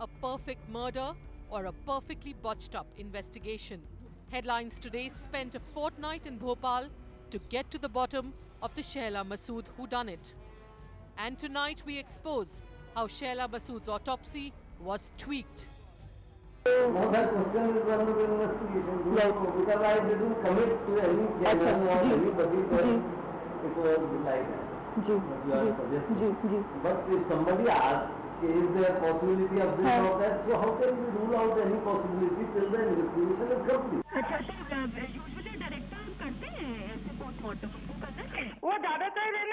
a perfect murder or a perfectly botched up investigation? Headlines today spent a fortnight in Bhopal to get to the bottom of the Shehla Masood whodunit. And tonight we expose how Shehla Masood's autopsy was tweaked. No, that question is under the investigation. No, because I didn't commit to any channel or anybody that it was like that. You are suggesting. But if somebody asks, is there a possibility of this or that, so how can we rule out any possibility till the investigation is complete? Usually directors करते हैं ऐसे postmortem को करना है वो ज्यादातर है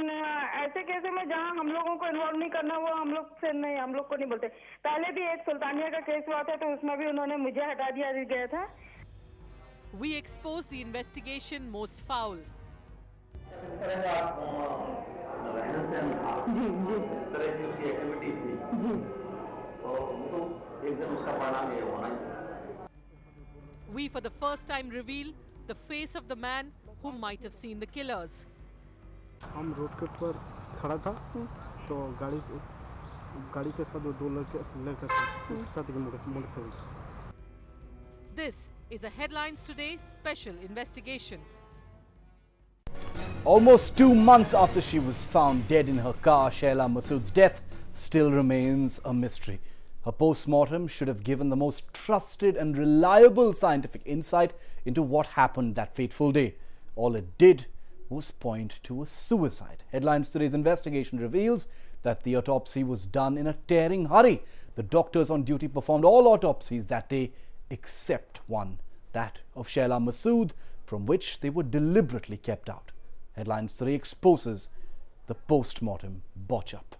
ना ऐसे केस में जहाँ हम लोगों को इन्वॉल्व नहीं करना वो हम लोग से नहीं हम लोग को नहीं बोलते पहले भी एक सुल्तानिया का केस हुआ था तो उसमें भी उन्होंने मुझे हटा दिया गया था We expose the investigation most foul. इस तरह का रहन सहन था इस तरह की उसकी एक्टिविटी थी तो वो तो एक दिन उसका परिणाम ये होना ही We for the first time reveal the face of the man who might have seen the killers. हम रोड के ऊपर खड़ा था तो गाड़ी के साथ दो लड़के साथ motorcycle. This is a Headlines Today special investigation. Almost 2 months after she was found dead in her car, Shehla Masood's death still remains a mystery. Her post-mortem should have given the most trusted and reliable scientific insight into what happened that fateful day. All it did was point to a suicide. Headlines Today's investigation reveals that the autopsy was done in a tearing hurry. The doctors on duty performed all autopsies that day except one, that of Shehla Masood, from which they were deliberately kept out. Headlines Today exposes the post-mortem botch-up.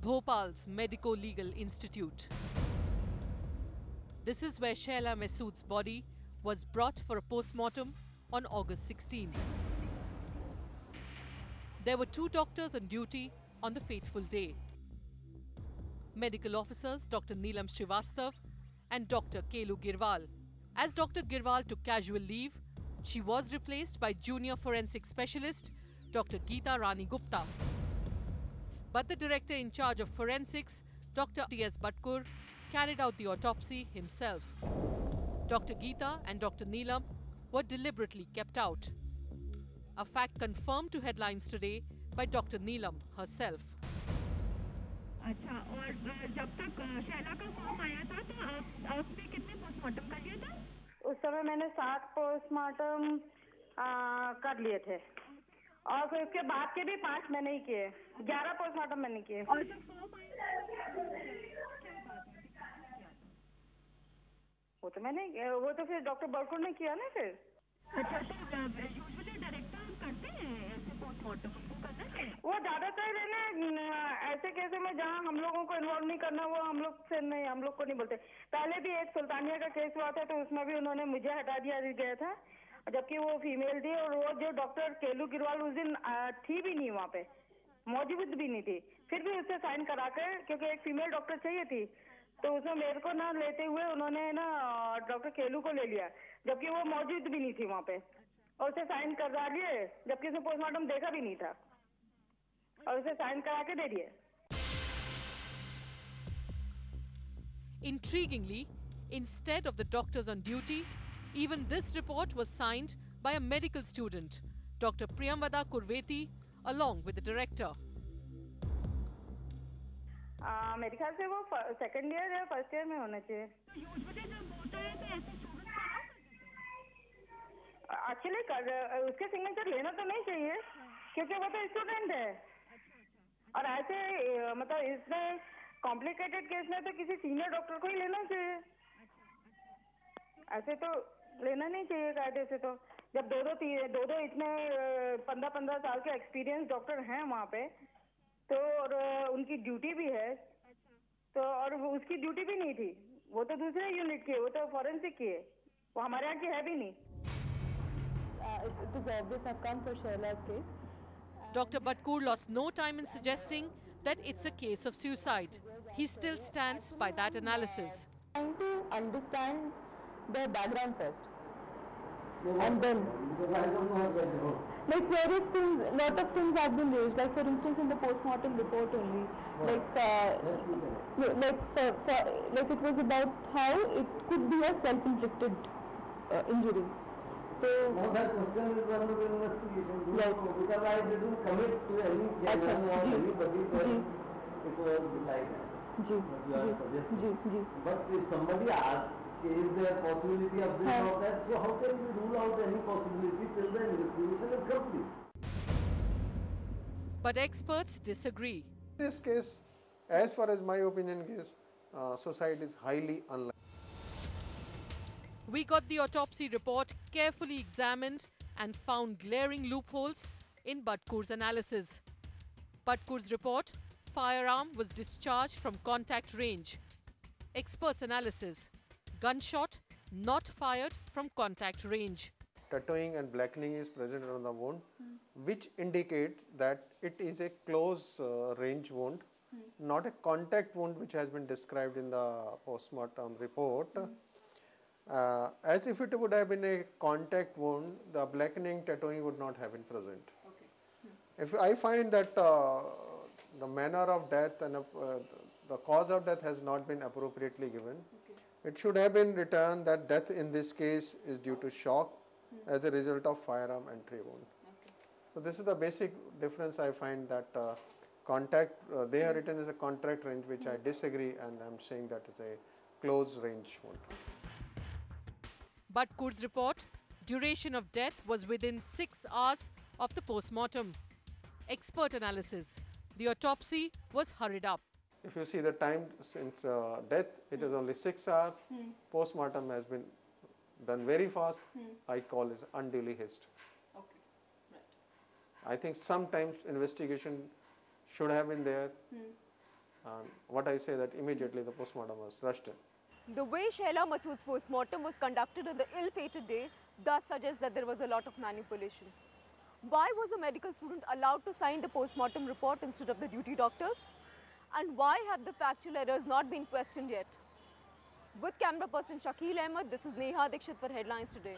Bhopal's Medico-Legal Institute. This is where Shehla Masood's body was brought for a post-mortem on August 16. There were 2 doctors on duty on the fateful day. Medical officers Dr. Neelam Srivastav and Dr. Kelu Girwal. As Dr. Girwal took casual leave, she was replaced by junior forensic specialist Dr. Geeta Rani Gupta. But the director in charge of forensics, Dr. T.S. Bhatkur, carried out the autopsy himself. Dr. Geeta and Dr. Neelam were deliberately kept out. A fact confirmed to Headlines Today by Dr. Neelam herself. अच्छा और जब तक शैला का form आया था तो आपने कितने पोस्टमार्टम कर लिए थे उस समय मैंने 7 पोस्टमार्टम कर लिए थे और फिर उसके बाद के भी 5 मैंने ही किए 11 पोस्टमार्टम मैंने किए और जब फॉर्म आया वो तो फिर डॉक्टर बरकुर ने किया ना फिर अच्छा तो यूजुअली डायरेक्टर्स करते हैं ऐसे पोस्टमार्टम को करना है वो ज्यादातर है ना ऐसे केस में जहाँ हम लोगों को इन्वॉल्व नहीं करना वो हम लोग से नहीं हम लोग को नहीं बोलते पहले भी एक सुल्तानिया का केस हुआ था तो उसमें भी उन्होंने मुझे हटा दिया गया था जबकि वो फीमेल थी और वो जो डॉक्टर केलू गिरवाल उस दिन थी भी नहीं वहाँ पे मौजूद भी नहीं थी फिर भी उससे साइन करा कर क्योंकि एक फीमेल डॉक्टर चाहिए थी तो उसमें मेरे को ना लेते हुए उन्होंने ना डॉक्टर केलू को ले लिया जबकि वो मौजूद भी नहीं थी वहाँ पे और उसे साइन करा दिए जबकि उसने पोस्टमार्टम देखा भी नहीं था और उसे साइन करा के दे दिए Intriguingly, instead of the doctors on duty, even this report was signed by a medical student, Dr. Priyamvada Kurveti, along with the director. मेरे ख्याल से वो सेकंड ईयर या फर्स्ट ईयर में होना चाहिए एक्चुअली उसके सिग्नेचर लेना तो नहीं चाहिए क्योंकि वो तो स्टूडेंट है और ऐसे मतलब इसमें कॉम्प्लिकेटेड केस में तो किसी सीनियर डॉक्टर को ही लेना चाहिए ऐसे तो लेना नहीं चाहिए कायदे से तो जब दो इतने 15 साल के एक्सपीरियंस डॉक्टर हैं वहाँ पे तो और उनकी ड्यूटी भी है तो और उसकी ड्यूटी भी नहीं थी वो तो दूसरे यूनिट की है वो तो फॉरेंसिक की है वो हमारे यहाँ की है भी नहीं Dr. Bhatkur lost no time in suggesting that it's a case of suicide. He still stands by that analysis. Trying to understand the background first, and then like various things, lot of things have been raised. Like for instance, in the post-mortem report only, like it was about how it could be a self-inflicted injury. So now that question is under the investigation. Right. Because I didn't commit to any channel or anybody that it was like that. You are suggesting. But if somebody asks, is there a possibility of this or that, so how can we rule out any possibility till the investigation is complete? But experts disagree. In this case, as far as my opinion is, suicide is highly unlikely. We got the autopsy report carefully examined and found glaring loopholes in Bhatkur's analysis. Bhatkur's report, firearm was discharged from contact range. Experts' analysis, gunshot not fired from contact range. Tattooing and blackening is present on the wound, which indicates that it is a close range wound, not a contact wound which has been described in the post-mortem report. As if it would have been a contact wound, the blackening, tattooing would not have been present. If I find that the manner of death and the cause of death has not been appropriately given, it should have been written that death in this case is due to shock as a result of firearm entry wound. So this is the basic difference I find, that contact, they are written as a contact range, which I disagree, and I am saying that is a close range wound. Bhatkur's report, duration of death was within 6 hours of the post-mortem. Expert analysis, the autopsy was hurried up. If you see the time since death, it is only 6 hours. Post-mortem has been done very fast. I call it unduly haste. I think sometimes investigation should have been there. What I say that immediately the post-mortem was rushed in. The way Shehla Masood's post-mortem was conducted on the ill-fated day thus suggests that there was a lot of manipulation. Why was a medical student allowed to sign the post-mortem report instead of the duty doctors? And why have the factual errors not been questioned yet? With camera person Shakil Ahmed, this is Neha, Dixit for Headlines Today.